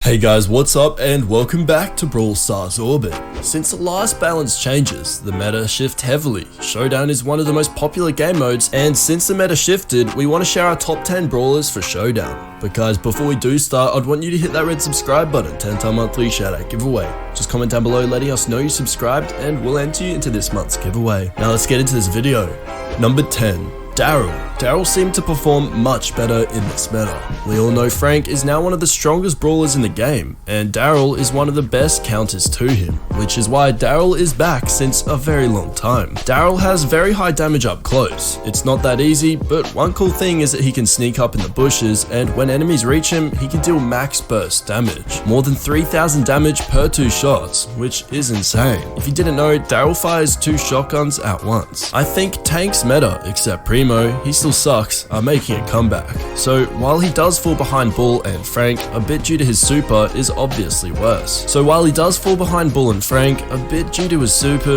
Hey guys, what's up and welcome back to Brawl Stars Orbit. Since the last balance changes, the meta shift heavily. Showdown is one of the most popular game modes, and since the meta shifted, we want to share our top 10 brawlers for Showdown. But guys, before we do start, I'd want you to hit that red subscribe button, 10-time monthly shoutout giveaway. Just comment down below letting us know you subscribed and we'll enter you into this month's giveaway. Now let's get into this video. Number 10. Daryl seemed to perform much better in this meta. We all know Frank is now one of the strongest brawlers in the game, and Daryl is one of the best counters to him, which is why Daryl is back since a very long time. Daryl has very high damage up close. It's not that easy, but one cool thing is that he can sneak up in the bushes, and when enemies reach him, he can deal max burst damage. More than 3,000 damage per 2 shots, which is insane. If you didn't know, Daryl fires 2 shotguns at once. I think tanks meta, except Primo, he still sucks, are making a comeback. So while he does fall behind Bull and Frank, a bit due to his super is obviously worse.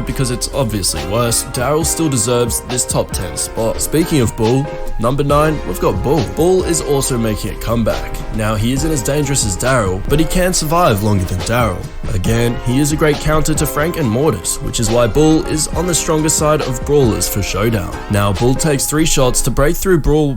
Because it's obviously worse, Daryl still deserves this top 10 spot. Speaking of Bull, number 9, we've got Bull. Bull is also making a comeback. Now he isn't as dangerous as Daryl, but he can survive longer than Daryl. Again, he is a great counter to Frank and Mortis, which is why Bull is on the stronger side of brawlers for Showdown. Now Bull takes 3 shots to break through Brawl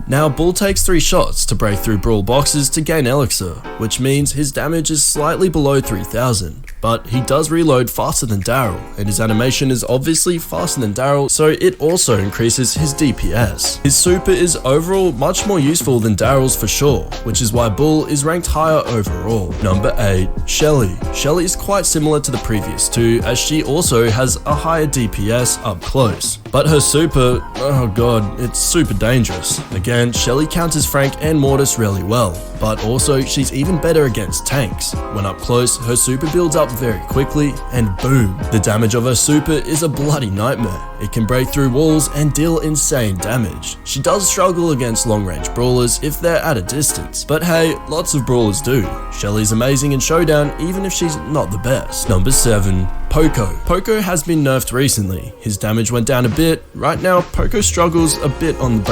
boxes to gain Elixir, which means his damage is slightly below 3,000. But he does reload faster than Daryl, and his animation is obviously faster than Daryl, so it also increases his DPS. His super is overall much more useful than Daryl's for sure, which is why Bull is ranked higher overall. Number 8. Shelly. Shelly is quite similar to the previous 2, as she also has a higher DPS up close. But her super, oh god, it's super dangerous. Again, Shelly counters Frank and Mortis really well, but also she's even better against tanks. When up close, her super builds up very quickly, and boom, the damage of her super is a bloody nightmare. It can break through walls and deal insane damage. She does struggle against long-range brawlers if they're at a distance, but hey, lots of brawlers do. Shelly's amazing in Showdown even if she's not the best. Number 7. Poco. Poco has been nerfed recently. His damage went down a bit. Right now, Poco struggles a bit with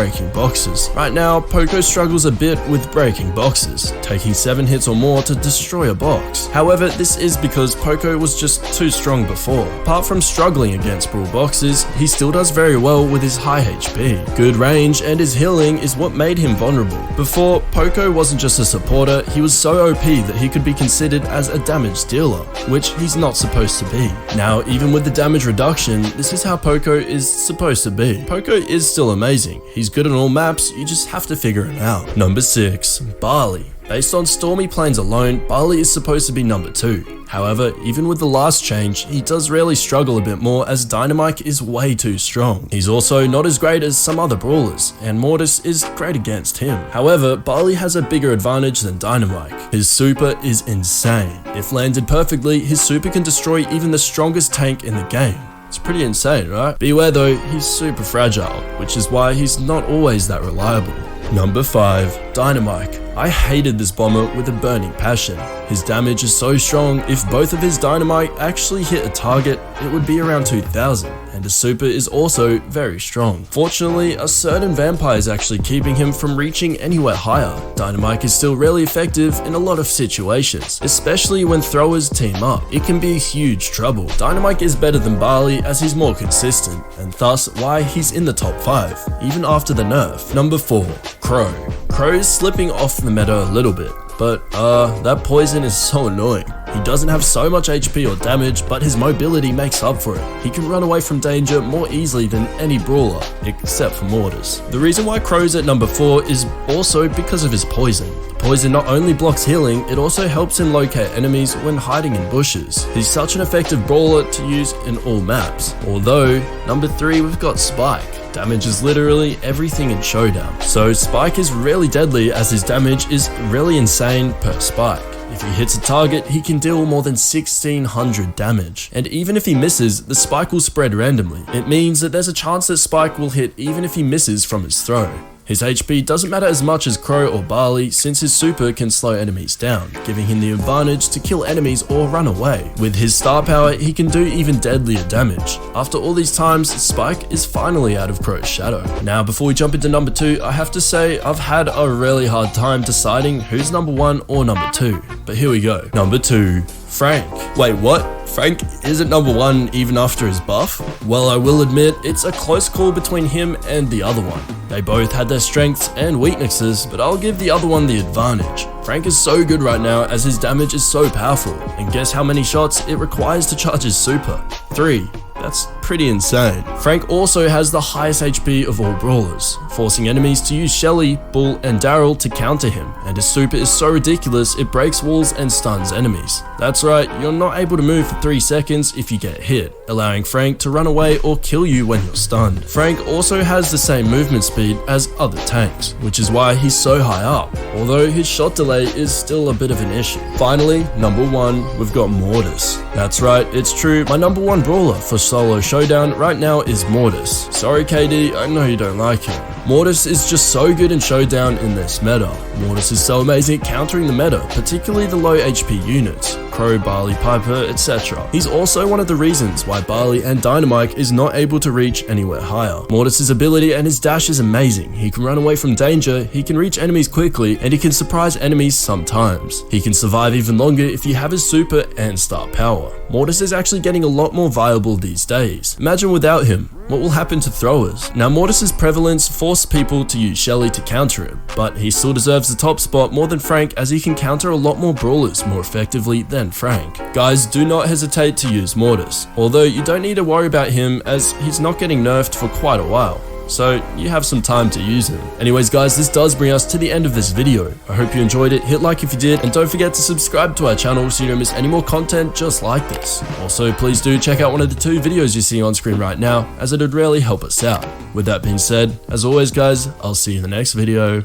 breaking boxes, taking 7 hits or more to destroy a box. However, this is because Poco was just too strong before. Apart from struggling against brawl boxes, he still does very well with his high HP. Good range and his healing is what made him vulnerable. Before, Poco wasn't just a supporter, he was so OP that he could be considered as a damage dealer, which he's not supposed to be. Now, even with the damage reduction, this is how Poco is supposed to be. Poco is still amazing. He's good on all maps, you just have to figure him out. Number 6. Barley. Based on Stormy Plains alone, Barley is supposed to be number 2. However, even with the last change, he does really struggle a bit more as Dynamite is way too strong. He's also not as great as some other brawlers, and Mortis is great against him. However, Barley has a bigger advantage than Dynamite. His super is insane. If landed perfectly, his super can destroy even the strongest tank in the game. It's pretty insane, right? Beware though, he's super fragile, which is why he's not always that reliable. Number 5. Dynamite. I hated this bomber with a burning passion. His damage is so strong, if both of his dynamite actually hit a target, it would be around 2,000, and his super is also very strong. Fortunately, a certain vampire is actually keeping him from reaching anywhere higher. Dynamite is still really effective in a lot of situations, especially when throwers team up. It can be huge trouble. Dynamite is better than Barley as he's more consistent, and thus why he's in the top 5, even after the nerf. Number 4. Crow. Crow is slipping off the meta a little bit, but that poison is so annoying. He doesn't have so much HP or damage, but his mobility makes up for it. He can run away from danger more easily than any brawler, except for Mortis. The reason why Crow's at number 4 is also because of his poison. The poison not only blocks healing, it also helps him locate enemies when hiding in bushes. He's such an effective brawler to use in all maps. Although, number 3 we've got Spike. Damage is literally everything in Showdown. So Spike is really deadly as his damage is really insane per Spike. If he hits a target, he can deal more than 1,600 damage. And even if he misses, the spike will spread randomly. It means that there's a chance that Spike will hit even if he misses from his throw. His HP doesn't matter as much as Crow or Barley since his super can slow enemies down, giving him the advantage to kill enemies or run away. With his star power, he can do even deadlier damage. After all these times, Spike is finally out of Crow's shadow. Now before we jump into number 2, I have to say I've had a really hard time deciding who's number 1 or number 2, but here we go. Number 2, Frank. Wait, what? Frank isn't number 1 even after his buff? Well, I will admit, it's a close call between him and the other one. They both had their strengths and weaknesses, but I'll give the other one the advantage. Frank is so good right now as his damage is so powerful, and guess how many shots it requires to charge his super? 3. That's pretty insane. Frank also has the highest HP of all brawlers, forcing enemies to use Shelly, Bull, and Daryl to counter him, and his super is so ridiculous it breaks walls and stuns enemies. That's right, you're not able to move for 3 seconds if you get hit, allowing Frank to run away or kill you when you're stunned. Frank also has the same movement speed as other tanks, which is why he's so high up, although his shot delay is still a bit of an issue. Finally, number 1, we've got Mortis. That's right, it's true, my number 1 brawler for solo Showdown right now is Mortis. Sorry KD, I know you don't like him. Mortis is just so good in Showdown in this meta. Mortis is so amazing at countering the meta, particularly the low HP units. Crow, Barley, Piper, etc. He's also one of the reasons why Barley and Dynamite is not able to reach anywhere higher. Mortis' ability and his dash is amazing. He can run away from danger, he can reach enemies quickly, and he can surprise enemies sometimes. He can survive even longer if you have his super and star power. Mortis is actually getting a lot more viable these days. Imagine without him, what will happen to throwers? Now Mortis' prevalence forced people to use Shelly to counter him, but he still deserves the top spot more than Frank as he can counter a lot more brawlers more effectively than Frank. Guys, do not hesitate to use Mortis, although you don't need to worry about him as he's not getting nerfed for quite a while, so you have some time to use him. Anyways guys, this does bring us to the end of this video. I hope you enjoyed it, hit like if you did, and don't forget to subscribe to our channel so you don't miss any more content just like this. Also, please do check out one of the 2 videos you see on screen right now, as it would really help us out. With that being said, as always guys, I'll see you in the next video.